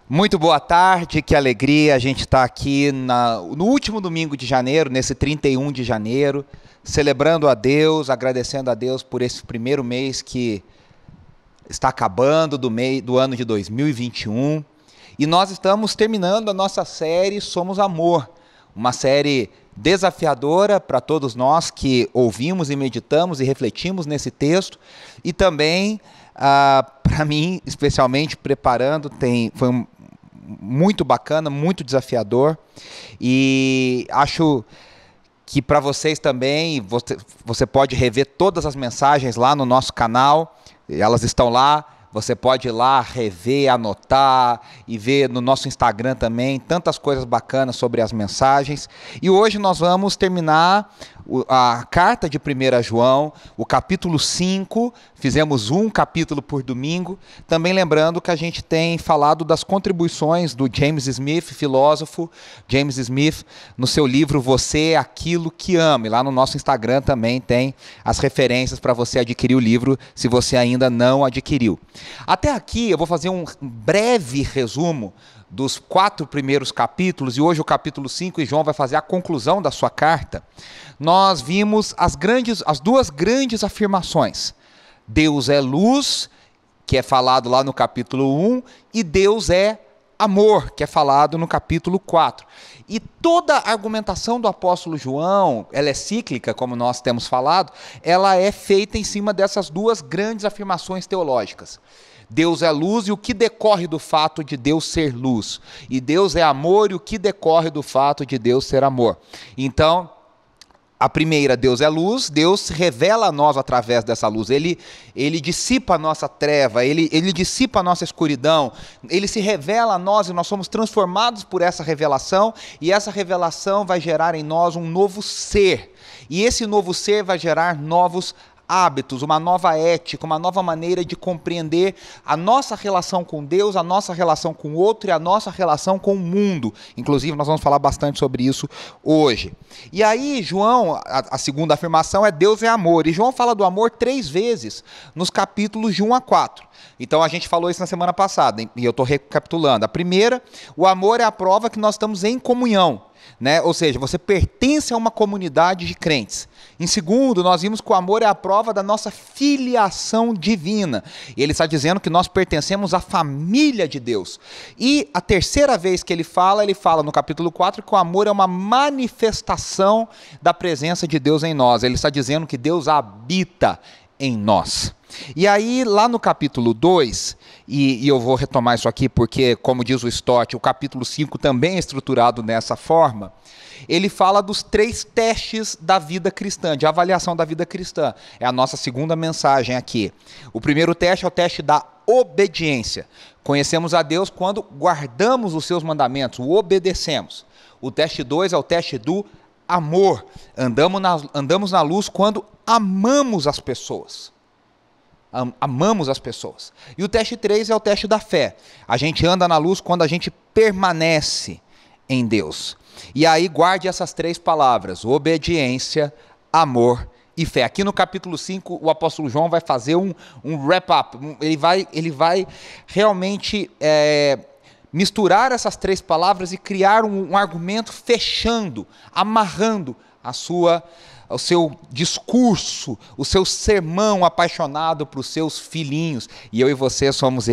Muito boa tarde, que alegria a gente está aqui no último domingo de janeiro, nesse 31 de janeiro, celebrando a Deus, agradecendo a Deus por esse primeiro mês que está acabando do ano de 2021. E nós estamos terminando a nossa série Somos Amor, uma série desafiadora para todos nós que ouvimos e meditamos e refletimos nesse texto, e também para mim, especialmente preparando, foi muito bacana, muito desafiador, e acho que para vocês também, você pode rever todas as mensagens lá no nosso canal, elas estão lá. Você pode ir lá, rever, anotar e ver no nosso Instagram também tantas coisas bacanas sobre as mensagens. E hoje nós vamos terminar a carta de 1 João, o capítulo 5, fizemos um capítulo por domingo. Também lembrando que a gente tem falado das contribuições do James Smith, filósofo James Smith, no seu livro Você é Aquilo que Ama. E lá no nosso Instagram também tem as referências para você adquirir o livro, se você ainda não adquiriu. Até aqui eu vou fazer um breve resumo dos 4 primeiros capítulos, e hoje o capítulo 5, e João vai fazer a conclusão da sua carta. Nós vimos as duas grandes afirmações. Deus é luz, que é falado lá no capítulo 1, e Deus é amor, que é falado no capítulo 4. E toda a argumentação do apóstolo João, ela é cíclica, como nós temos falado, ela é feita em cima dessas duas grandes afirmações teológicas. Deus é luz, e o que decorre do fato de Deus ser luz. E Deus é amor, e o que decorre do fato de Deus ser amor. Então, a primeira, Deus é luz, Deus se revela a nós através dessa luz, Ele dissipa a nossa treva, ele dissipa a nossa escuridão, Ele se revela a nós e nós somos transformados por essa revelação, e essa revelação vai gerar em nós um novo ser, e esse novo ser vai gerar novos hábitos, uma nova ética, uma nova maneira de compreender a nossa relação com Deus, a nossa relação com o outro e a nossa relação com o mundo. Inclusive, nós vamos falar bastante sobre isso hoje. E aí, João, a segunda afirmação é Deus é amor. E João fala do amor 3 vezes nos capítulos de 1 a 4. Então, a gente falou isso na semana passada, e eu estou recapitulando. A primeira, o amor é a prova que nós estamos em comunhão, né? Ou seja, você pertence a uma comunidade de crentes. Em segundo, nós vimos que o amor é a prova da nossa filiação divina. Ele está dizendo que nós pertencemos à família de Deus. E a terceira vez que ele fala no capítulo 4, que o amor é uma manifestação da presença de Deus em nós. Ele está dizendo que Deus habita em nós. E aí, lá no capítulo 2, e eu vou retomar isso aqui porque, como diz o Stott, o capítulo 5 também é estruturado dessa forma, ele fala dos 3 testes da vida cristã, de avaliação da vida cristã. É a nossa segunda mensagem aqui. O primeiro teste é o teste da obediência. Conhecemos a Deus quando guardamos os seus mandamentos, o obedecemos. O teste 2 é o teste do amor. Andamos na luz quando amamos as pessoas. Amamos as pessoas. E o teste 3 é o teste da fé. A gente anda na luz quando a gente permanece em Deus. E aí guarde essas 3 palavras: obediência, amor e fé. Aqui no capítulo 5, o apóstolo João vai fazer um wrap-up. Ele vai realmente misturar essas 3 palavras e criar um argumento fechando, amarrando o seu discurso, o seu sermão apaixonado para os seus filhinhos. E eu e você somos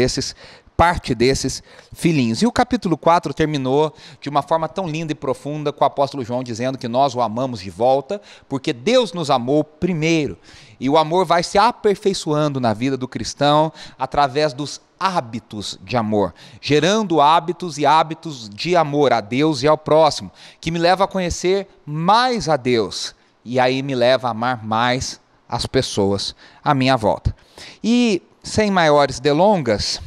parte desses filhinhos. E o capítulo 4 terminou de uma forma tão linda e profunda, com o apóstolo João dizendo que nós o amamos de volta, porque Deus nos amou primeiro. E o amor vai se aperfeiçoando na vida do cristão através dos hábitos de amor, gerando hábitos e hábitos de amor a Deus e ao próximo, que me leva a conhecer mais a Deus, e aí me leva a amar mais as pessoas à minha volta. E, sem maiores delongas,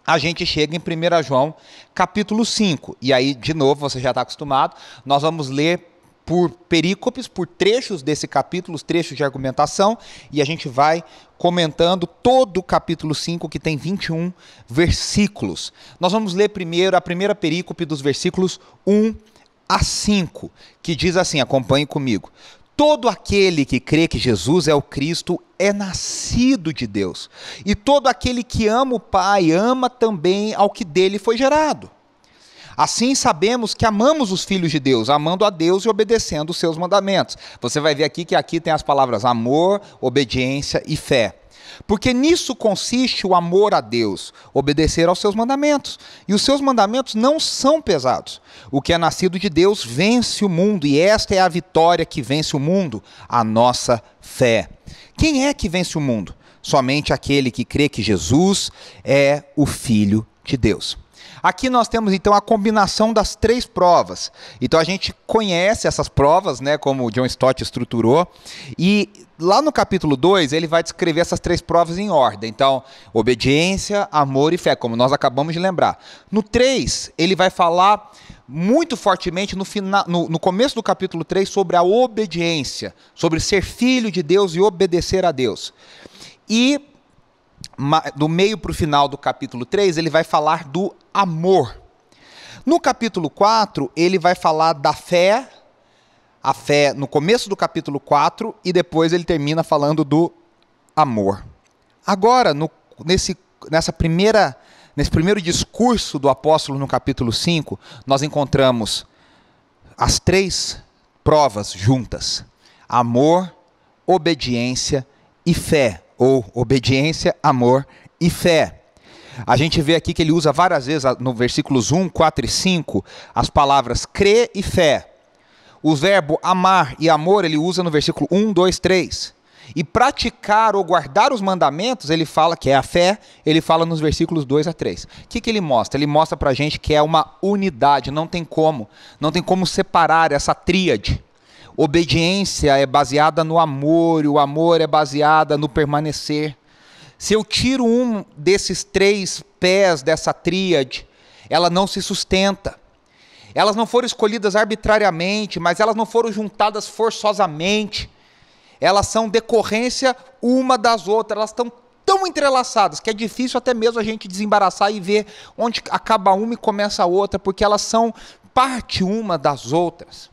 a gente chega em 1 João, capítulo 5. E aí, de novo, você já está acostumado, nós vamos ler por perícopes, por trechos desse capítulo, os trechos de argumentação, e a gente vai comentando todo o capítulo 5, que tem 21 versículos. Nós vamos ler primeiro a primeira perícope dos versículos 1 a 5, que diz assim, acompanhe comigo: Todo aquele que crê que Jesus é o Cristo é nascido de Deus. E todo aquele que ama o Pai, ama também ao que dele foi gerado. Assim sabemos que amamos os filhos de Deus, amando a Deus e obedecendo os seus mandamentos. Você vai ver aqui que aqui tem as palavras amor, obediência e fé. Porque nisso consiste o amor a Deus, obedecer aos seus mandamentos. E os seus mandamentos não são pesados. O que é nascido de Deus vence o mundo, e esta é a vitória que vence o mundo, a nossa fé. Quem é que vence o mundo? Somente aquele que crê que Jesus é o Filho de Deus. Aqui nós temos então a combinação das três provas. Então a gente conhece essas provas, né, como o John Stott estruturou, e lá no capítulo 2 ele vai descrever essas três provas em ordem. Então, obediência, amor e fé, como nós acabamos de lembrar. No 3, ele vai falar muito fortemente no começo do capítulo 3 sobre a obediência, sobre ser filho de Deus e obedecer a Deus. E do meio para o final do capítulo 3, ele vai falar do amor. No capítulo 4, ele vai falar da fé, a fé no começo do capítulo 4, e depois ele termina falando do amor. Agora, nesse primeiro discurso do apóstolo no capítulo 5, nós encontramos as três provas juntas: amor, obediência e fé. Ou obediência, amor e fé. A gente vê aqui que ele usa várias vezes, no versículos 1, 4 e 5, as palavras crer e fé. O verbo amar e amor ele usa no versículo 1, 2, 3. E praticar ou guardar os mandamentos, ele fala que é a fé, ele fala nos versículos 2 a 3. O que ele mostra? Ele mostra pra gente que é uma unidade, não tem como separar essa tríade. Obediência é baseada no amor, e o amor é baseada no permanecer. Se eu tiro um desses três pés dessa tríade, ela não se sustenta. Elas não foram escolhidas arbitrariamente, mas elas não foram juntadas forçosamente. Elas são decorrência uma das outras, elas estão tão entrelaçadas que é difícil até mesmo a gente desembaraçar e ver onde acaba uma e começa a outra, porque elas são parte uma das outras.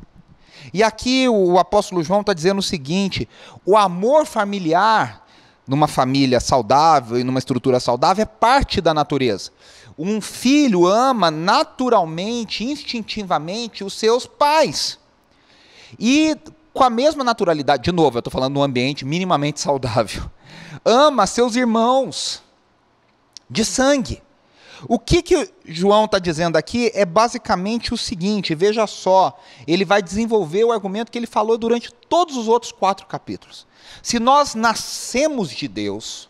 E aqui o apóstolo João está dizendo o seguinte: o amor familiar, numa família saudável e numa estrutura saudável, é parte da natureza. Um filho ama naturalmente, instintivamente, os seus pais. E com a mesma naturalidade, de novo, eu estou falando de um ambiente minimamente saudável, ama seus irmãos de sangue. O que João está dizendo aqui é basicamente o seguinte, veja só, ele vai desenvolver o argumento que ele falou durante todos os outros 4 capítulos. Se nós nascemos de Deus,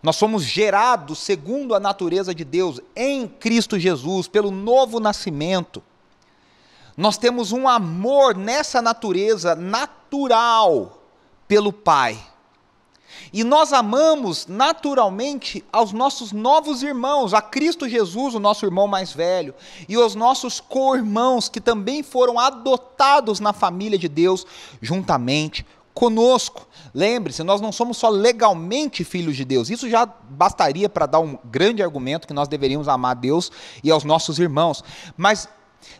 nós somos gerados segundo a natureza de Deus em Cristo Jesus, pelo novo nascimento, nós temos um amor nessa natureza natural pelo Pai. E nós amamos naturalmente aos nossos novos irmãos, a Cristo Jesus, o nosso irmão mais velho, e os nossos co-irmãos que também foram adotados na família de Deus juntamente conosco. Lembre-se, nós não somos só legalmente filhos de Deus, isso já bastaria para dar um grande argumento que nós deveríamos amar a Deus e aos nossos irmãos, mas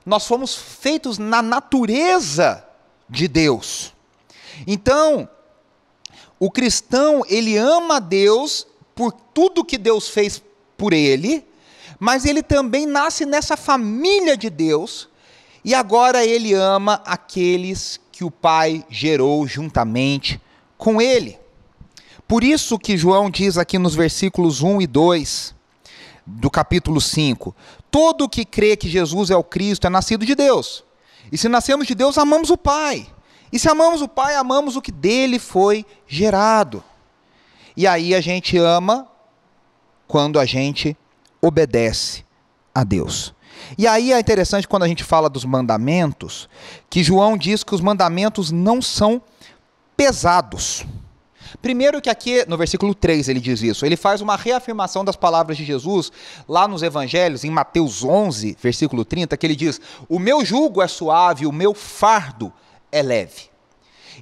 nós fomos feitos na natureza de Deus. Então, o cristão, ele ama a Deus por tudo que Deus fez por ele, mas ele também nasce nessa família de Deus, e agora ele ama aqueles que o Pai gerou juntamente com ele. Por isso que João diz aqui nos versículos 1 e 2 do capítulo 5, todo que crê que Jesus é o Cristo é nascido de Deus, e se nascemos de Deus, amamos o Pai. E se amamos o Pai, amamos o que dele foi gerado. E aí a gente ama quando a gente obedece a Deus. E aí é interessante quando a gente fala dos mandamentos, que João diz que os mandamentos não são pesados. Primeiro que aqui no versículo 3 ele diz isso, ele faz uma reafirmação das palavras de Jesus, lá nos evangelhos, em Mateus 11, versículo 30, que ele diz: o meu jugo é suave, o meu fardo é leve.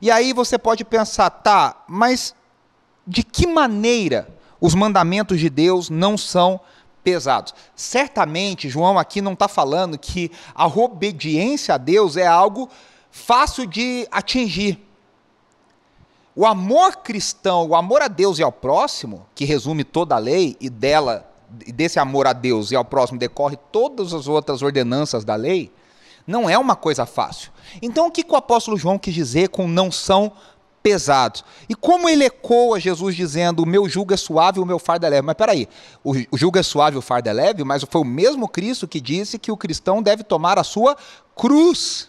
E aí você pode pensar, tá, mas de que maneira os mandamentos de Deus não são pesados? Certamente, João aqui não está falando que a obediência a Deus é algo fácil de atingir. o amor cristão, o amor a Deus e ao próximo, que resume toda a lei, e desse amor a Deus e ao próximo decorre todas as outras ordenanças da lei, não é uma coisa fácil. Então o que o apóstolo João quis dizer com não são pesados? E como ele ecoa Jesus dizendo, o meu jugo é suave e o meu fardo é leve. Mas peraí, o jugo é suave e o fardo é leve, mas foi o mesmo Cristo que disse que o cristão deve tomar a sua cruz,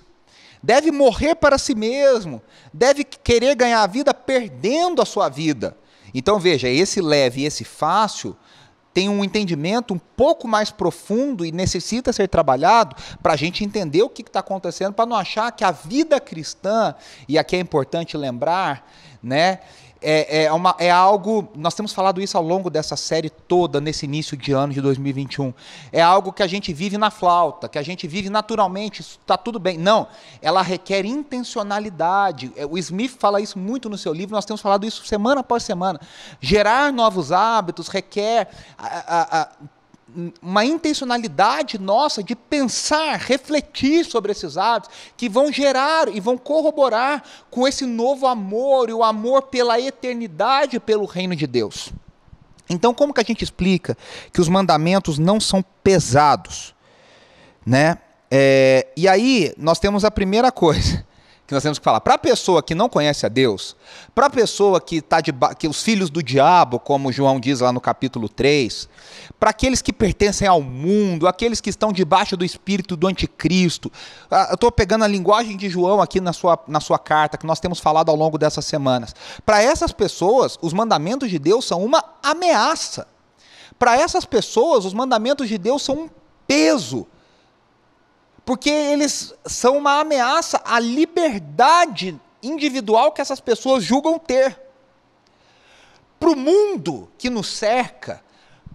deve morrer para si mesmo, deve querer ganhar a vida perdendo a sua vida. Então veja, esse leve e esse fácil tem um entendimento um pouco mais profundo e necessita ser trabalhado para a gente entender o que está acontecendo, para não achar que a vida cristã, e aqui é importante lembrar, né, é algo, nós temos falado isso ao longo dessa série toda, nesse início de ano de 2021, é algo que a gente vive na flauta, que a gente vive naturalmente, está tudo bem. Não, ela requer intencionalidade. O Smith fala isso muito no seu livro, nós temos falado isso semana após semana. Gerar novos hábitos requer uma intencionalidade nossa de pensar, refletir sobre esses hábitos que vão gerar e vão corroborar com esse novo amor e o amor pela eternidade, pelo reino de Deus. Então, como que a gente explica que os mandamentos não são pesados, né? E aí nós temos a primeira coisa que nós temos que falar. Para a pessoa que não conhece a Deus, para a pessoa que está que os filhos do diabo, como João diz lá no capítulo 3, para aqueles que pertencem ao mundo, aqueles que estão debaixo do espírito do anticristo, eu estou pegando a linguagem de João aqui na sua carta, que nós temos falado ao longo dessas semanas. Para essas pessoas, os mandamentos de Deus são uma ameaça. Para essas pessoas, os mandamentos de Deus são um peso, porque eles são uma ameaça à liberdade individual que essas pessoas julgam ter. Para o mundo que nos cerca,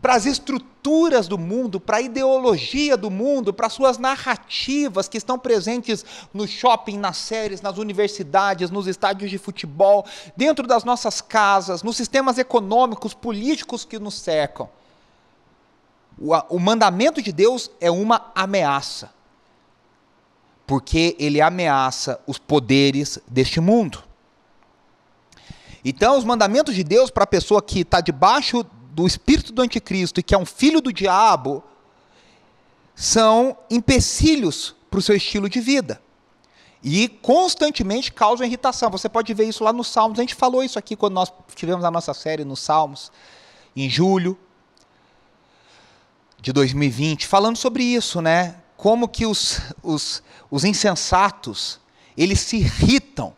para as estruturas do mundo, para a ideologia do mundo, para as suas narrativas que estão presentes no shopping, nas séries, nas universidades, nos estádios de futebol, dentro das nossas casas, nos sistemas econômicos, políticos que nos cercam. O mandamento de Deus é uma ameaça, porque ele ameaça os poderes deste mundo. Então, os mandamentos de Deus para a pessoa que está debaixo do espírito do anticristo e que é um filho do diabo, são empecilhos para o seu estilo de vida. E constantemente causam irritação. Você pode ver isso lá nos Salmos. A gente falou isso aqui quando nós tivemos a nossa série nos Salmos, em julho de 2020, falando sobre isso, né? Como que os insensatos, eles se irritam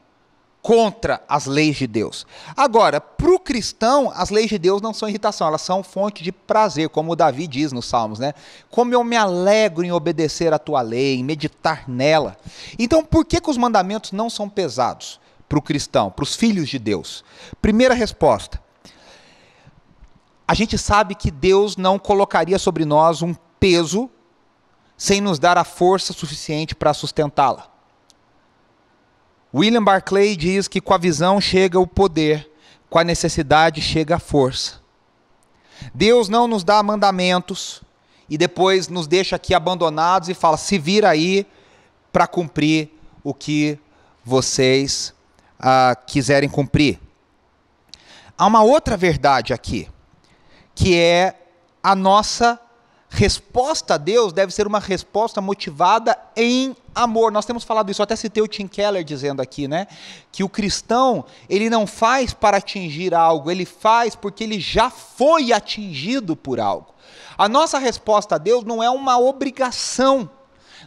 contra as leis de Deus. Agora, para o cristão, as leis de Deus não são irritação, elas são fonte de prazer, como o Davi diz nos Salmos, né? Como eu me alegro em obedecer a tua lei, em meditar nela. Então, por que os mandamentos não são pesados para o cristão, para os filhos de Deus? Primeira resposta. A gente sabe que Deus não colocaria sobre nós um peso sem nos dar a força suficiente para sustentá-la. William Barclay diz que com a visão chega o poder, com a necessidade chega a força. Deus não nos dá mandamentos e depois nos deixa aqui abandonados e fala, se vira aí para cumprir o que vocês quiserem cumprir. Há uma outra verdade aqui, que é a nossa resposta a Deus deve ser uma resposta motivada em amor. Nós temos falado isso, eu até citei o Tim Keller dizendo aqui, né? Que o cristão, ele não faz para atingir algo, ele faz porque ele já foi atingido por algo. A nossa resposta a Deus não é uma obrigação.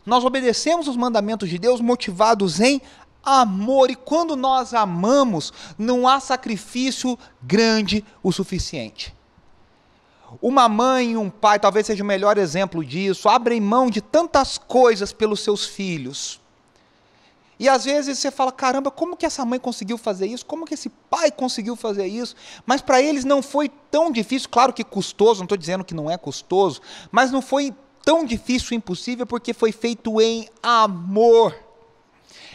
Nós obedecemos os mandamentos de Deus motivados em amor. E quando nós amamos, não há sacrifício grande o suficiente. Uma mãe e um pai, talvez seja o melhor exemplo disso, abrem mão de tantas coisas pelos seus filhos. E às vezes você fala, caramba, como que essa mãe conseguiu fazer isso? Como que esse pai conseguiu fazer isso? Mas para eles não foi tão difícil, claro que custoso, não estou dizendo que não é custoso, mas não foi tão difícil e impossível porque foi feito em amor.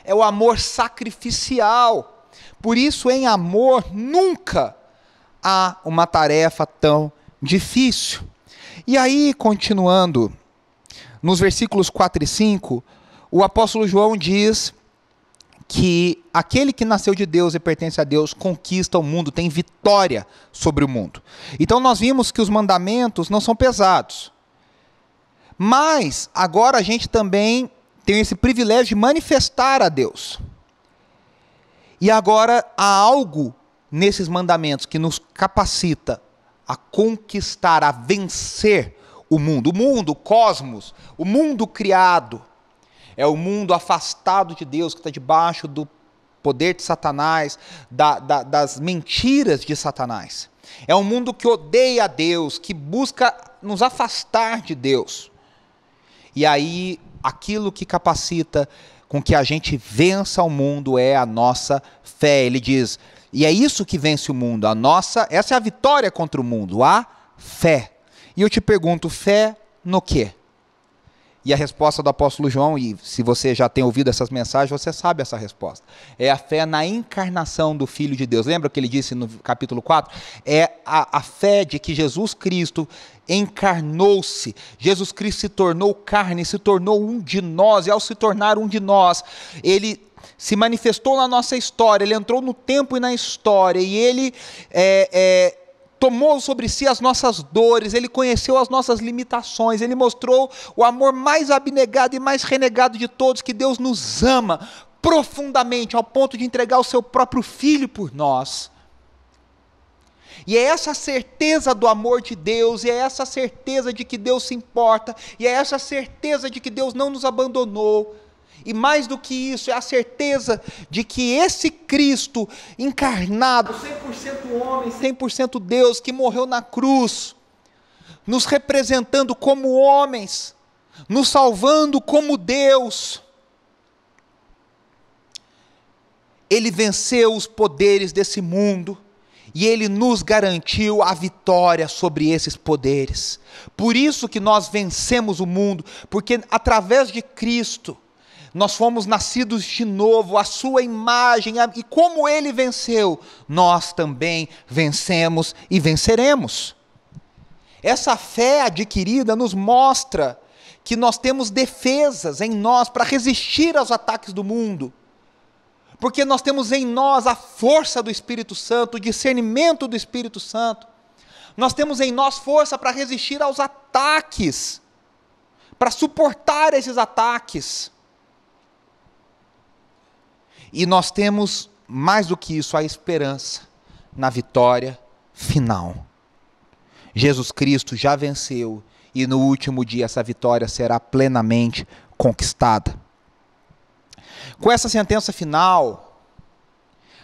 É o amor sacrificial. Por isso, em amor, nunca há uma tarefa tão difícil. E aí, continuando, nos versículos 4 e 5, o apóstolo João diz que aquele que nasceu de Deus e pertence a Deus conquista o mundo, tem vitória sobre o mundo. Então nós vimos que os mandamentos não são pesados. Mas agora a gente também tem esse privilégio de manifestar a Deus. E agora há algo nesses mandamentos que nos capacita a conquistar, a vencer o mundo, o cosmos, o mundo criado. É o mundo afastado de Deus, que está debaixo do poder de Satanás, das mentiras de Satanás. É um mundo que odeia a Deus, que busca nos afastar de Deus. E aí, aquilo que capacita com que a gente vença o mundo é a nossa fé. Ele diz, e é isso que vence o mundo, essa é a vitória contra o mundo, a fé. E eu te pergunto, fé no quê? E a resposta do apóstolo João, e se você já tem ouvido essas mensagens, você sabe essa resposta. É a fé na encarnação do Filho de Deus. Lembra o que ele disse no capítulo 4? É a fé de que Jesus Cristo encarnou-se. Jesus Cristo se tornou carne, se tornou um de nós. E ao se tornar um de nós, ele se manifestou na nossa história. Ele entrou no tempo e na história. E ele tomou sobre si as nossas dores, ele conheceu as nossas limitações, ele mostrou o amor mais abnegado e mais renegado de todos, que Deus nos ama profundamente, ao ponto de entregar o seu próprio Filho por nós. E é essa certeza do amor de Deus, e é essa certeza de que Deus se importa, e é essa certeza de que Deus não nos abandonou. E mais do que isso, é a certeza de que esse Cristo encarnado, 100% homem, 100% Deus, que morreu na cruz, nos representando como homens, nos salvando como Deus, ele venceu os poderes desse mundo, e ele nos garantiu a vitória sobre esses poderes. Por isso que nós vencemos o mundo, porque através de Cristo, nós fomos nascidos de novo, a sua imagem, e como ele venceu, nós também vencemos e venceremos. Essa fé adquirida nos mostra que nós temos defesas em nós para resistir aos ataques do mundo, porque nós temos em nós a força do Espírito Santo, o discernimento do Espírito Santo. Nós temos em nós força para resistir aos ataques, para suportar esses ataques. E nós temos, mais do que isso, a esperança na vitória final. Jesus Cristo já venceu, e no último dia essa vitória será plenamente conquistada. Com essa sentença final,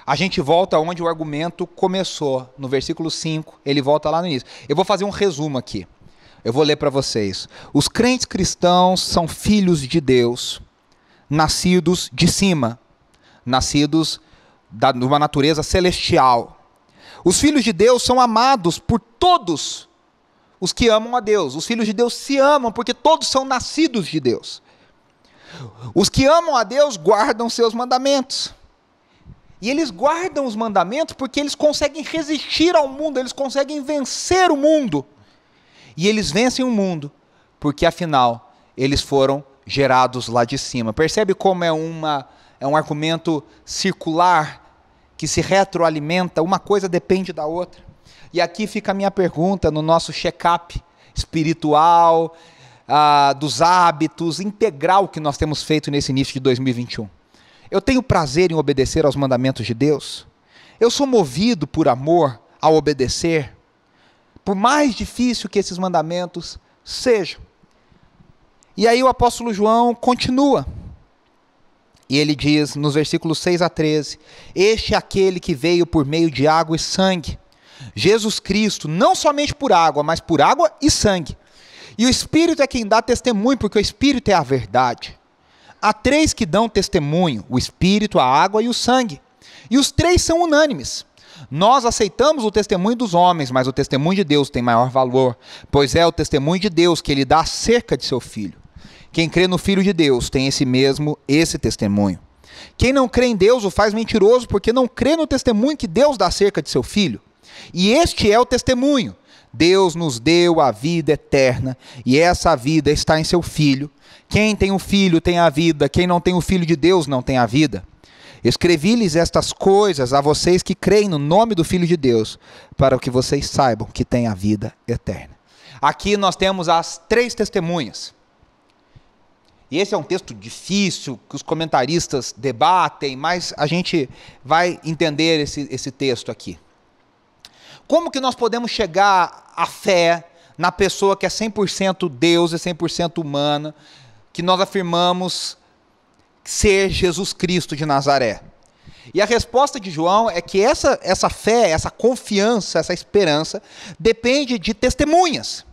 a gente volta onde o argumento começou, no versículo 5, ele volta lá no início. Eu vou fazer um resumo aqui, eu vou ler para vocês. Os crentes cristãos são filhos de Deus, nascidos de cima, nascidos de uma natureza celestial. Os filhos de Deus são amados por todos os que amam a Deus. Os filhos de Deus se amam porque todos são nascidos de Deus. Os que amam a Deus guardam seus mandamentos. E eles guardam os mandamentos porque eles conseguem resistir ao mundo, eles conseguem vencer o mundo. E eles vencem o mundo porque, afinal, eles foram gerados lá de cima. Percebe como é um argumento circular que se retroalimenta, uma coisa depende da outra. E aqui fica a minha pergunta no nosso check-up espiritual, dos hábitos, integral que nós temos feito nesse início de 2021. Eu tenho prazer em obedecer aos mandamentos de Deus? Eu sou movido por amor ao obedecer? Por mais difícil que esses mandamentos sejam. E aí o apóstolo João continua. E ele diz nos versículos 6 a 13, este é aquele que veio por meio de água e sangue, Jesus Cristo, não somente por água, mas por água e sangue. E o Espírito é quem dá testemunho, porque o Espírito é a verdade. Há três que dão testemunho, o Espírito, a água e o sangue. E os três são unânimes. Nós aceitamos o testemunho dos homens, mas o testemunho de Deus tem maior valor, pois é o testemunho de Deus que ele dá acerca de seu Filho. Quem crê no Filho de Deus tem esse testemunho. Quem não crê em Deus o faz mentiroso, porque não crê no testemunho que Deus dá acerca de seu Filho. E este é o testemunho. Deus nos deu a vida eterna, e essa vida está em seu Filho. Quem tem o Filho tem a vida, quem não tem o Filho de Deus não tem a vida. Escrevi-lhes estas coisas a vocês que creem no nome do Filho de Deus, para que vocês saibam que têm a vida eterna. Aqui nós temos as 3 testemunhas. E esse é um texto difícil, que os comentaristas debatem, mas a gente vai entender esse texto aqui. Como que nós podemos chegar à fé na pessoa que é 100% Deus e 100% humana, que nós afirmamos ser Jesus Cristo de Nazaré? E a resposta de João é que essa fé, essa confiança, essa esperança, depende de testemunhas.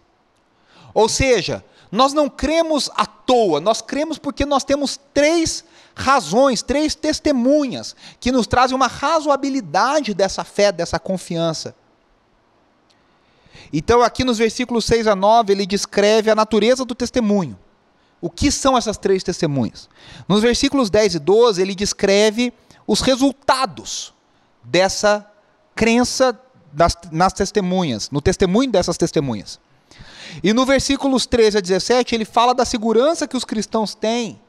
Ou seja, nós não cremos à toa, nós cremos porque nós temos 3 razões, 3 testemunhas, que nos trazem uma razoabilidade dessa fé, dessa confiança. Então aqui nos versículos 6 a 9, ele descreve a natureza do testemunho. O que são essas 3 testemunhas? Nos versículos 10 e 12, ele descreve os resultados dessa crença nas testemunhas, no testemunho dessas testemunhas. E no versículos 13 a 17, ele fala da segurança que os cristãos têm,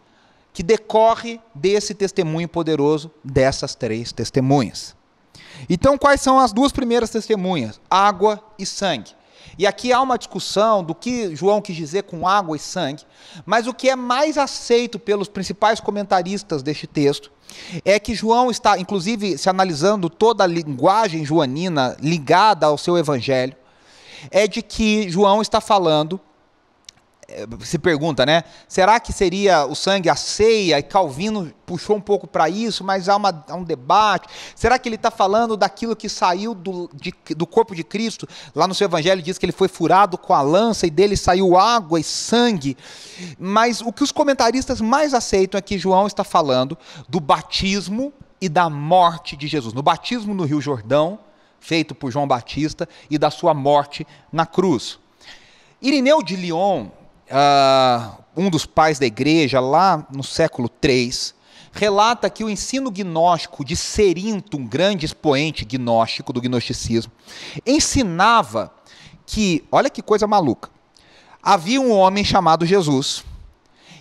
que decorre desse testemunho poderoso dessas 3 testemunhas. Então, quais são as 2 primeiras testemunhas? Água e sangue. E aqui há uma discussão do que João quis dizer com água e sangue, mas o que é mais aceito pelos principais comentaristas deste texto é que João está, inclusive, se analisando toda a linguagem joanina ligada ao seu evangelho, é de que João está falando, se pergunta, né? Será que seria o sangue a ceia? E Calvino puxou um pouco para isso, mas há um debate. Será que ele está falando daquilo que saiu do corpo de Cristo? Lá no seu evangelho diz que ele foi furado com a lança e dele saiu água e sangue. Mas o que os comentaristas mais aceitam é que João está falando do batismo e da morte de Jesus. No batismo no Rio Jordão, feito por João Batista, e da sua morte na cruz. Irineu de Lyon, um dos pais da igreja, lá no século III, relata que o ensino gnóstico de Cerinto, um grande expoente gnóstico do gnosticismo, ensinava que, olha que coisa maluca, havia um homem chamado Jesus,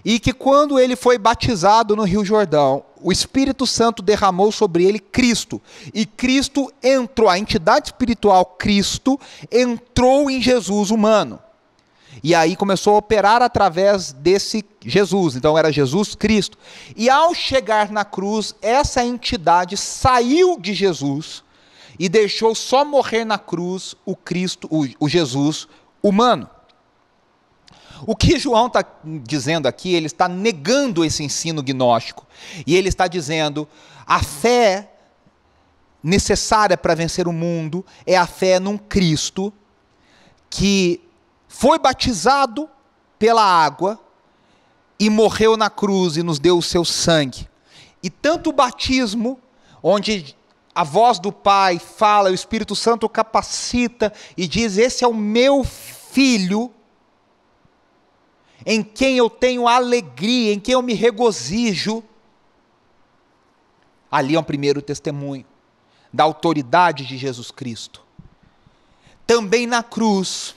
e que quando ele foi batizado no Rio Jordão, o Espírito Santo derramou sobre ele Cristo, e Cristo entrou, a entidade espiritual Cristo entrou em Jesus humano, e aí começou a operar através desse Jesus, então era Jesus Cristo, e ao chegar na cruz, essa entidade saiu de Jesus, e deixou só morrer na cruz o Cristo, o Jesus humano. O que João está dizendo aqui, ele está negando esse ensino gnóstico, e ele está dizendo, a fé necessária para vencer o mundo é a fé num Cristo que foi batizado pela água e morreu na cruz e nos deu o seu sangue. E tanto o batismo, onde a voz do Pai fala, o Espírito Santo capacita e diz, esse é o meu filho, em quem eu tenho alegria, em quem eu me regozijo. Ali é um primeiro testemunho da autoridade de Jesus Cristo. Também na cruz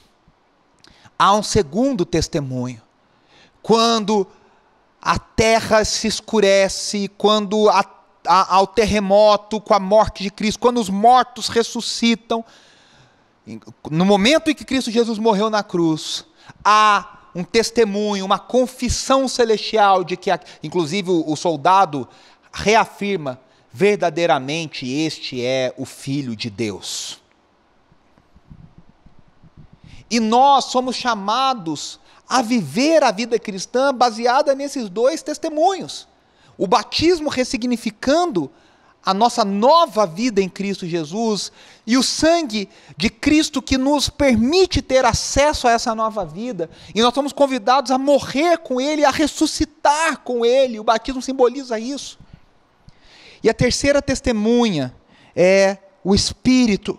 há um segundo testemunho. Quando a terra se escurece, quando há o terremoto com a morte de Cristo, quando os mortos ressuscitam, no momento em que Cristo Jesus morreu na cruz, há um testemunho, uma confissão celestial de que, inclusive o soldado reafirma, verdadeiramente este é o Filho de Deus. E nós somos chamados a viver a vida cristã baseada nesses 2 testemunhos. O batismo ressignificando a nossa nova vida em Cristo Jesus, e o sangue de Cristo que nos permite ter acesso a essa nova vida, e nós somos convidados a morrer com Ele, a ressuscitar com Ele, o batismo simboliza isso. E a terceira testemunha é o Espírito,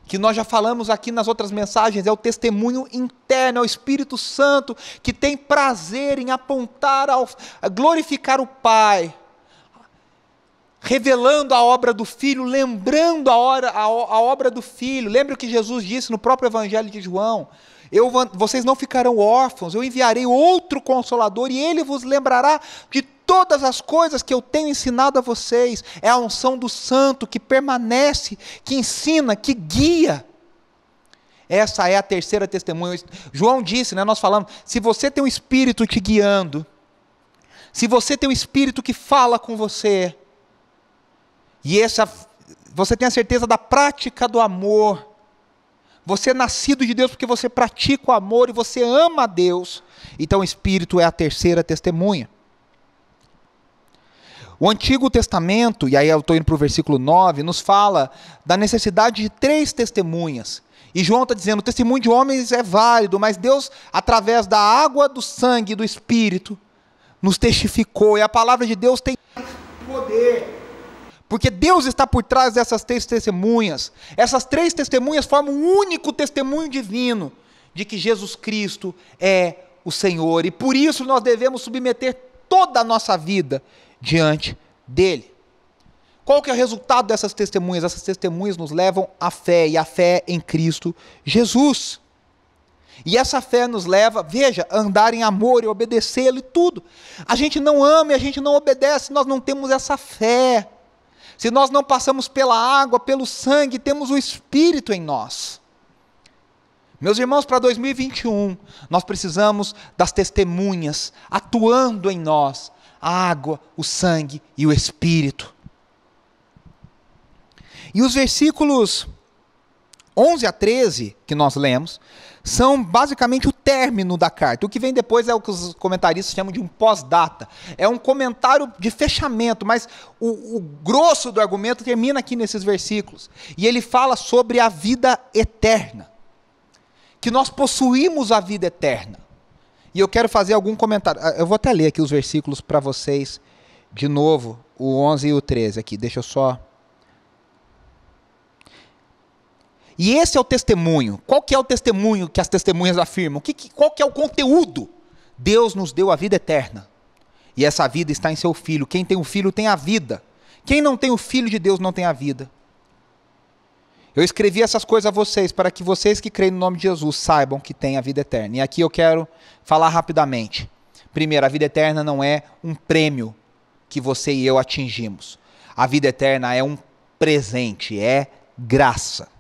que nós já falamos aqui nas outras mensagens, é o testemunho interno, é o Espírito Santo, que tem prazer em apontar, a glorificar o Pai, revelando a obra do Filho, lembrando a obra do Filho. Lembra o que Jesus disse no próprio Evangelho de João? Vocês não ficarão órfãos, eu enviarei outro Consolador e ele vos lembrará de todas as coisas que eu tenho ensinado a vocês. É a unção do Santo que permanece, que ensina, que guia. Essa é a terceira testemunha. João disse, nós falamos, se você tem um Espírito te guiando, se você tem um Espírito que fala com você, e você tem a certeza da prática do amor, você é nascido de Deus porque você pratica o amor e você ama a Deus, então o Espírito é a terceira testemunha. O Antigo Testamento, e aí eu estou indo para o versículo 9, nos fala da necessidade de 3 testemunhas. E João está dizendo, o testemunho de homens é válido, mas Deus, através da água, do sangue e do Espírito, nos testificou. E a palavra de Deus tem poder. Porque Deus está por trás dessas 3 testemunhas. Essas 3 testemunhas formam um único testemunho divino de que Jesus Cristo é o Senhor. E por isso nós devemos submeter toda a nossa vida diante dele. Qual que é o resultado dessas testemunhas? Essas testemunhas nos levam à fé, e a fé em Cristo Jesus. E essa fé nos leva, veja, a andar em amor e obedecê-lo e tudo. A gente não ama e a gente não obedece, nós não temos essa fé. Se nós não passamos pela água, pelo sangue, temos o Espírito em nós. Meus irmãos, para 2021, nós precisamos das testemunhas atuando em nós, a água, o sangue e o Espírito. E os versículos 11 a 13, que nós lemos, são basicamente o término da carta. O que vem depois é o que os comentaristas chamam de um pós-data. É um comentário de fechamento, mas o grosso do argumento termina aqui nesses versículos. E ele fala sobre a vida eterna. Que nós possuímos a vida eterna. E eu quero fazer algum comentário. Eu vou até ler aqui os versículos para vocês, de novo, o 11 e o 13 aqui. Deixa eu só... E esse é o testemunho. Qual que é o testemunho que as testemunhas afirmam? Qual que é o conteúdo? Deus nos deu a vida eterna. E essa vida está em seu Filho. Quem tem o Filho tem a vida. Quem não tem o Filho de Deus não tem a vida. Eu escrevi essas coisas a vocês, para que vocês que creem no nome de Jesus saibam que têm a vida eterna. E aqui eu quero falar rapidamente. Primeiro, a vida eterna não é um prêmio que você e eu atingimos. A vida eterna é um presente, é graça.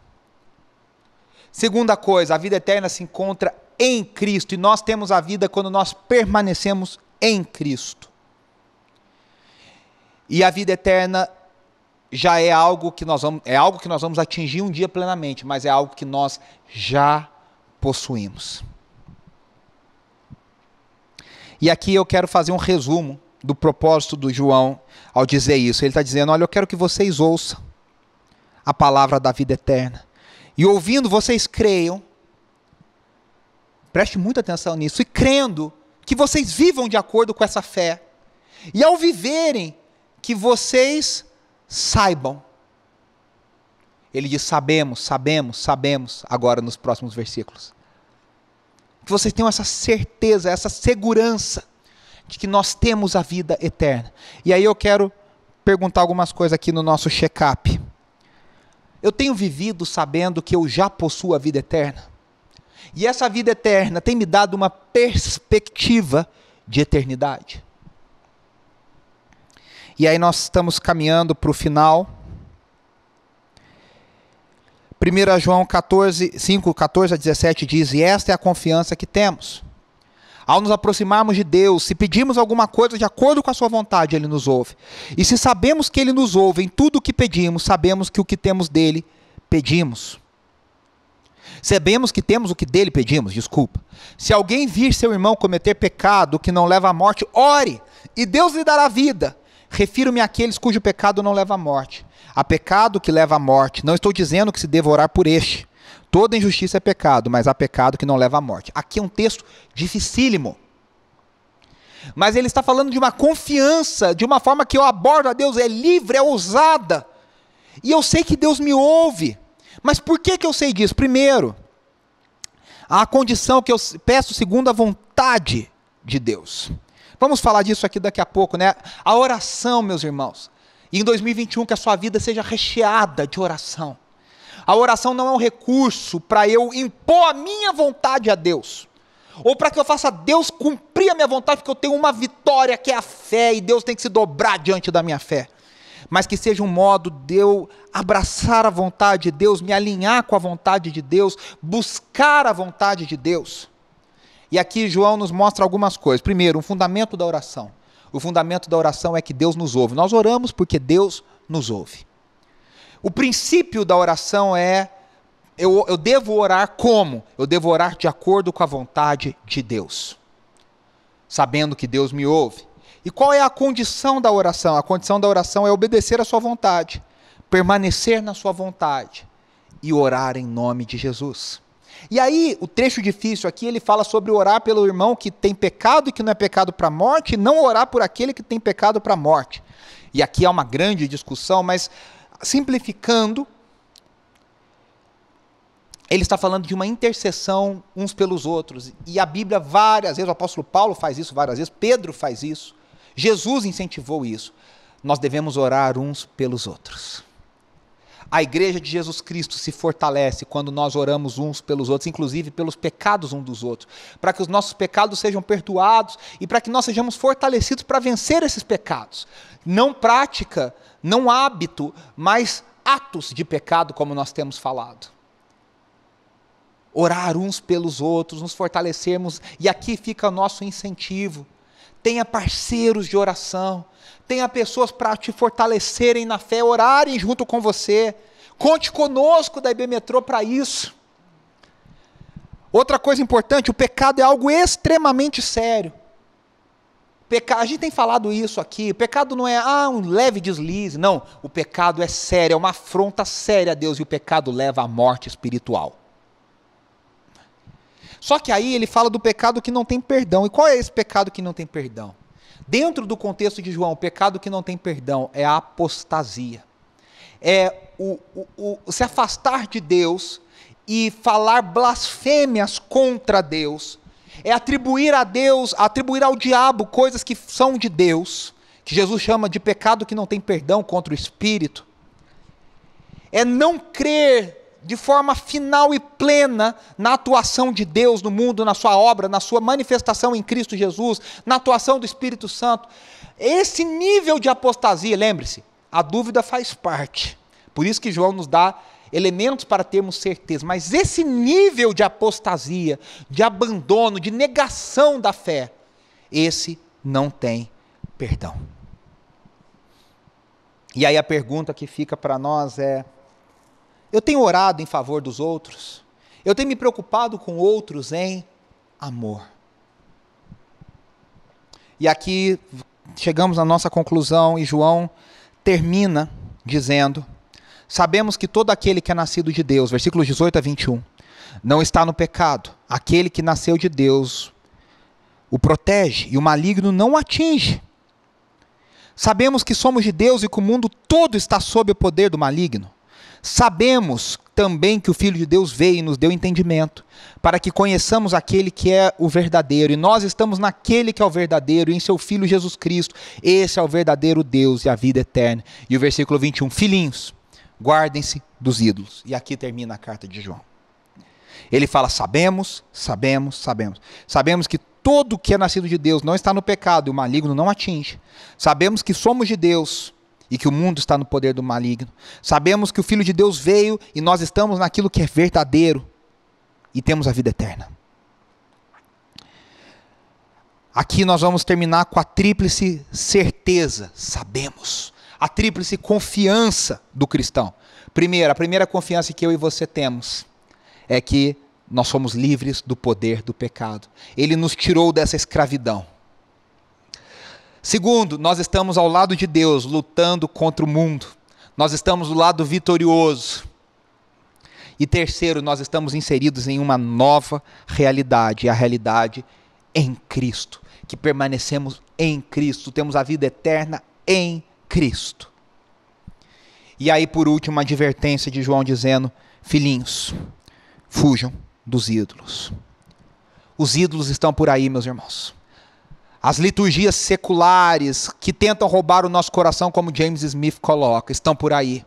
Segunda coisa, a vida eterna se encontra em Cristo, e nós temos a vida quando nós permanecemos em Cristo. E a vida eterna já é algo que nós vamos atingir um dia plenamente, mas é algo que nós já possuímos. E aqui eu quero fazer um resumo do propósito do João ao dizer isso. Ele está dizendo, olha, eu quero que vocês ouçam a palavra da vida eterna. E ouvindo, vocês creiam, preste muita atenção nisso, e crendo, que vocês vivam de acordo com essa fé. E ao viverem, que vocês saibam. Ele diz, sabemos, agora nos próximos versículos. Que vocês tenham essa certeza, essa segurança, de que nós temos a vida eterna. E aí eu quero perguntar algumas coisas aqui no nosso check-up. Eu tenho vivido sabendo que eu já possuo a vida eterna. E essa vida eterna tem me dado uma perspectiva de eternidade. E aí nós estamos caminhando para o final. 1 João 5, 14 a 17 diz, e esta é a confiança que temos. Ao nos aproximarmos de Deus, se pedirmos alguma coisa de acordo com a sua vontade, Ele nos ouve. E se sabemos que Ele nos ouve em tudo o que pedimos, sabemos que o que temos dele, pedimos. Sabemos que temos o que dele pedimos, desculpa. Se alguém vir seu irmão cometer pecado que não leva à morte, ore, e Deus lhe dará vida. Refiro-me àqueles cujo pecado não leva à morte. Há pecado que leva à morte. Não estou dizendo que se deva orar por este. Toda injustiça é pecado, mas há pecado que não leva à morte. Aqui é um texto dificílimo. Mas ele está falando de uma confiança, de uma forma que eu abordo a Deus, é livre, é ousada. E eu sei que Deus me ouve. Mas por que eu sei disso? Primeiro, há a condição que eu peço segundo a vontade de Deus. Vamos falar disso aqui daqui a pouco, né? A oração, meus irmãos. E em 2021 que a sua vida seja recheada de oração. A oração não é um recurso para eu impor a minha vontade a Deus, ou para que eu faça Deus cumprir a minha vontade, porque eu tenho uma vitória que é a fé, e Deus tem que se dobrar diante da minha fé. Mas que seja um modo de eu abraçar a vontade de Deus, me alinhar com a vontade de Deus, buscar a vontade de Deus. E aqui João nos mostra algumas coisas. Primeiro, um fundamento da oração. O fundamento da oração é que Deus nos ouve. Nós oramos porque Deus nos ouve. O princípio da oração é, eu devo orar como? Eu devo orar de acordo com a vontade de Deus, sabendo que Deus me ouve. E qual é a condição da oração? A condição da oração é obedecer à sua vontade, permanecer na sua vontade e orar em nome de Jesus. E aí, o trecho difícil aqui, ele fala sobre orar pelo irmão que tem pecado e que não é pecado para a morte, e não orar por aquele que tem pecado para a morte. E aqui há uma grande discussão, mas simplificando, ele está falando de uma intercessão uns pelos outros. E a Bíblia várias vezes, o apóstolo Paulo faz isso várias vezes, Pedro faz isso, Jesus incentivou isso. Nós devemos orar uns pelos outros. A igreja de Jesus Cristo se fortalece quando nós oramos uns pelos outros, inclusive pelos pecados uns dos outros, para que os nossos pecados sejam perdoados e para que nós sejamos fortalecidos para vencer esses pecados. Não prática, não hábito, mas atos de pecado, como nós temos falado. Orar uns pelos outros, nos fortalecermos, e aqui fica o nosso incentivo. Tenha parceiros de oração, tenha pessoas para te fortalecerem na fé, orarem junto com você. Conte conosco da IB Metrô para isso. Outra coisa importante, o pecado é algo extremamente sério. A gente tem falado isso aqui, o pecado não é um leve deslize, não. O pecado é sério, é uma afronta séria a Deus, e o pecado leva à morte espiritual. Só que aí ele fala do pecado que não tem perdão. E qual é esse pecado que não tem perdão? Dentro do contexto de João, o pecado que não tem perdão é a apostasia. É se afastar de Deus e falar blasfêmias contra Deus. É atribuir a Deus, atribuir ao diabo coisas que são de Deus, que Jesus chama de pecado que não tem perdão contra o Espírito. É não crer de forma final e plena na atuação de Deus no mundo, na sua obra, na sua manifestação em Cristo Jesus, na atuação do Espírito Santo. Esse nível de apostasia, lembre-se, a dúvida faz parte. Por isso que João nos dá elementos para termos certeza. Mas esse nível de apostasia, de abandono, de negação da fé, esse não tem perdão. E aí a pergunta que fica para nós é: eu tenho orado em favor dos outros? Eu tenho me preocupado com outros em amor? E aqui chegamos à nossa conclusão, e João termina dizendo: sabemos que todo aquele que é nascido de Deus, versículos 18 a 21, não está no pecado. Aquele que nasceu de Deus o protege, e o maligno não o atinge. Sabemos que somos de Deus e que o mundo todo está sob o poder do maligno. Sabemos também que o Filho de Deus veio e nos deu entendimento, para que conheçamos aquele que é o verdadeiro, e nós estamos naquele que é o verdadeiro, e em seu Filho Jesus Cristo. Esse é o verdadeiro Deus e a vida eterna. E o versículo 21, filhinhos, guardem-se dos ídolos. E aqui termina a carta de João. Ele fala: sabemos que todo que é nascido de Deus não está no pecado, e o maligno não atinge. Sabemos que somos de Deus e que o mundo está no poder do maligno. Sabemos que o Filho de Deus veio e nós estamos naquilo que é verdadeiro e temos a vida eterna. Aqui nós vamos terminar com a tríplice certeza, sabemos. A tríplice confiança do cristão. A primeira confiança que eu e você temos é que nós somos livres do poder do pecado. Ele nos tirou dessa escravidão. Segundo, nós estamos ao lado de Deus, lutando contra o mundo. Nós estamos do lado vitorioso. E terceiro, nós estamos inseridos em uma nova realidade, a realidade em Cristo. Que permanecemos em Cristo, temos a vida eterna em Cristo. E aí, por último, uma advertência de João dizendo: filhinhos, fujam dos ídolos. Os ídolos estão por aí, meus irmãos. As liturgias seculares que tentam roubar o nosso coração, como James Smith coloca, estão por aí.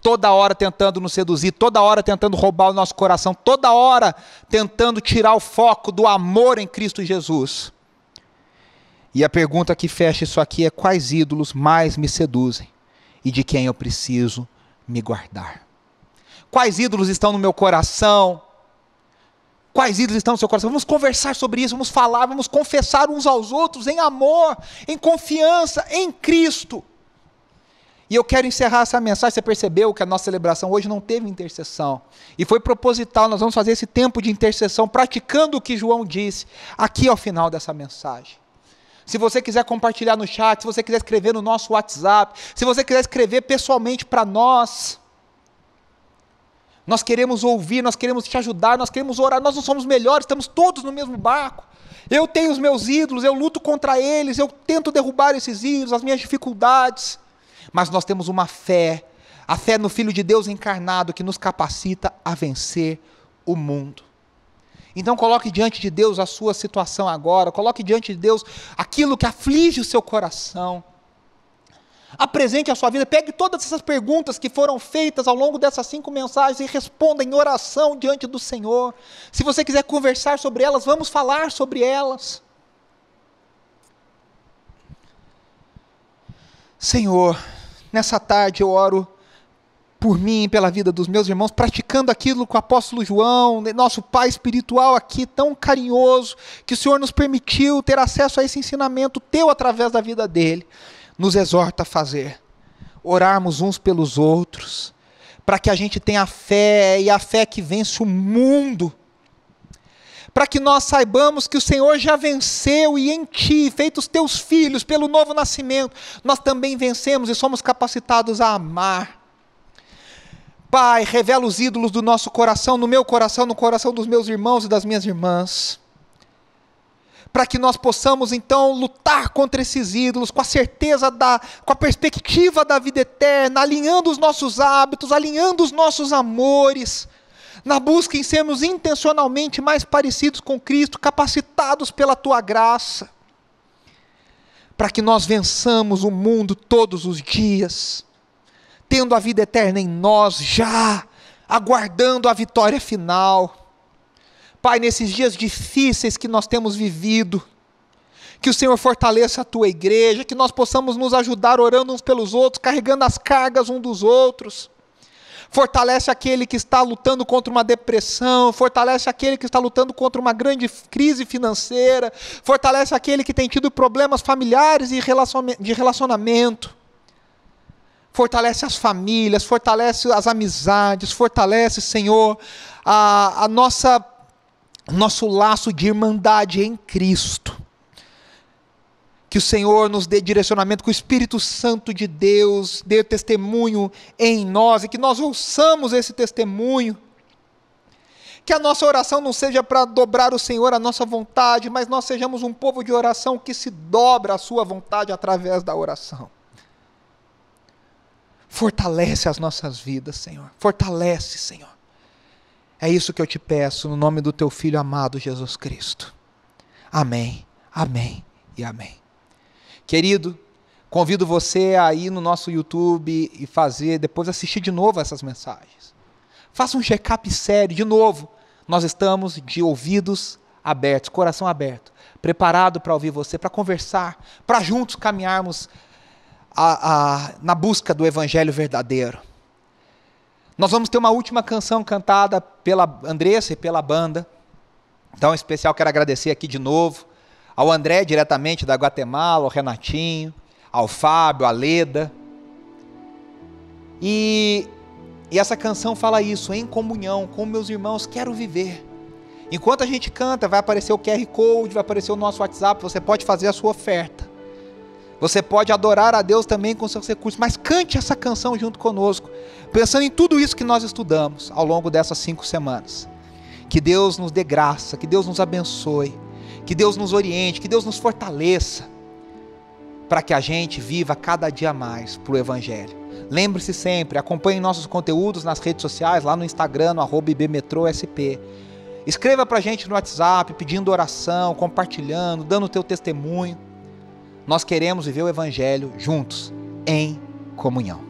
toda hora tentando nos seduzir, toda hora tentando roubar o nosso coração, toda hora tentando tirar o foco do amor em Cristo Jesus. E a pergunta que fecha isso aqui é: quais ídolos mais me seduzem e de quem eu preciso me guardar? Quais ídolos estão no meu coração? Quais ídolos estão no seu coração? Vamos conversar sobre isso, vamos falar, vamos confessar uns aos outros em amor, em confiança, em Cristo. E eu quero encerrar essa mensagem. Você percebeu que a nossa celebração hoje não teve intercessão. E foi proposital, nós vamos fazer esse tempo de intercessão, praticando o que João disse, aqui ao final dessa mensagem. Se você quiser compartilhar no chat, se você quiser escrever no nosso WhatsApp, se você quiser escrever pessoalmente para nós queremos ouvir, nós queremos te ajudar, nós queremos orar, nós não somos melhores, estamos todos no mesmo barco. Eu tenho os meus ídolos, eu luto contra eles, eu tento derrubar esses ídolos, as minhas dificuldades, mas nós temos uma fé, a fé no Filho de Deus encarnado, que nos capacita a vencer o mundo. Então coloque diante de Deus a sua situação agora, coloque diante de Deus aquilo que aflige o seu coração. Apresente a sua vida, pegue todas essas perguntas que foram feitas ao longo dessas 5 mensagens e responda em oração diante do Senhor. Se você quiser conversar sobre elas, vamos falar sobre elas. Senhor, nessa tarde eu oro por mim e pela vida dos meus irmãos, praticando aquilo que o apóstolo João, nosso pai espiritual aqui, tão carinhoso, que o Senhor nos permitiu ter acesso a esse ensinamento teu através da vida dele, nos exorta a fazer, orarmos uns pelos outros, para que a gente tenha fé, e a fé que vence o mundo, para que nós saibamos que o Senhor já venceu, e em Ti, feitos Teus filhos, pelo novo nascimento, nós também vencemos e somos capacitados a amar. Pai, revela os ídolos do nosso coração, no meu coração, no coração dos meus irmãos e das minhas irmãs, para que nós possamos então lutar contra esses ídolos, com a certeza, com a perspectiva da vida eterna, alinhando os nossos hábitos, alinhando os nossos amores, na busca em sermos intencionalmente mais parecidos com Cristo, capacitados pela Tua graça, para que nós vençamos o mundo todos os dias, tendo a vida eterna em nós já, aguardando a vitória final. Pai, nesses dias difíceis que nós temos vivido, que o Senhor fortaleça a Tua igreja, que nós possamos nos ajudar orando uns pelos outros, carregando as cargas uns dos outros. Fortalece aquele que está lutando contra uma depressão, fortalece aquele que está lutando contra uma grande crise financeira, fortalece aquele que tem tido problemas familiares e de relacionamento. Fortalece as famílias, fortalece as amizades, fortalece, Senhor, nosso laço de irmandade em Cristo. Que o Senhor nos dê direcionamento, que o Espírito Santo de Deus dê testemunho em nós, e que nós ouçamos esse testemunho. Que a nossa oração não seja para dobrar o Senhor à nossa vontade, mas nós sejamos um povo de oração que se dobra à sua vontade através da oração. Fortalece as nossas vidas, Senhor. Fortalece, Senhor. É isso que eu te peço, no nome do Teu Filho amado, Jesus Cristo. Amém, amém e amém. Querido, convido você a ir no nosso YouTube e depois assistir de novo essas mensagens. Faça um check-up sério, de novo. Nós estamos de ouvidos abertos, coração aberto, preparado para ouvir você, para conversar, para juntos caminharmos na busca do Evangelho verdadeiro. Nós vamos ter uma última canção cantada pela Andressa e pela banda. Então, em especial, quero agradecer aqui de novo ao André, diretamente da Guatemala, ao Renatinho, ao Fábio, à Leda. E essa canção fala isso: em comunhão com meus irmãos, quero viver. Enquanto a gente canta, vai aparecer o QR Code, vai aparecer o nosso WhatsApp, você pode fazer a sua oferta. Você pode adorar a Deus também com seus recursos, mas cante essa canção junto conosco, pensando em tudo isso que nós estudamos ao longo dessas 5 semanas. Que Deus nos dê graça, que Deus nos abençoe, que Deus nos oriente, que Deus nos fortaleça, para que a gente viva cada dia mais para o Evangelho. Lembre-se sempre, acompanhe nossos conteúdos nas redes sociais, lá no Instagram, no @ibmetrosp. Escreva para a gente no WhatsApp, pedindo oração, compartilhando, dando o teu testemunho. Nós queremos viver o Evangelho juntos, em comunhão.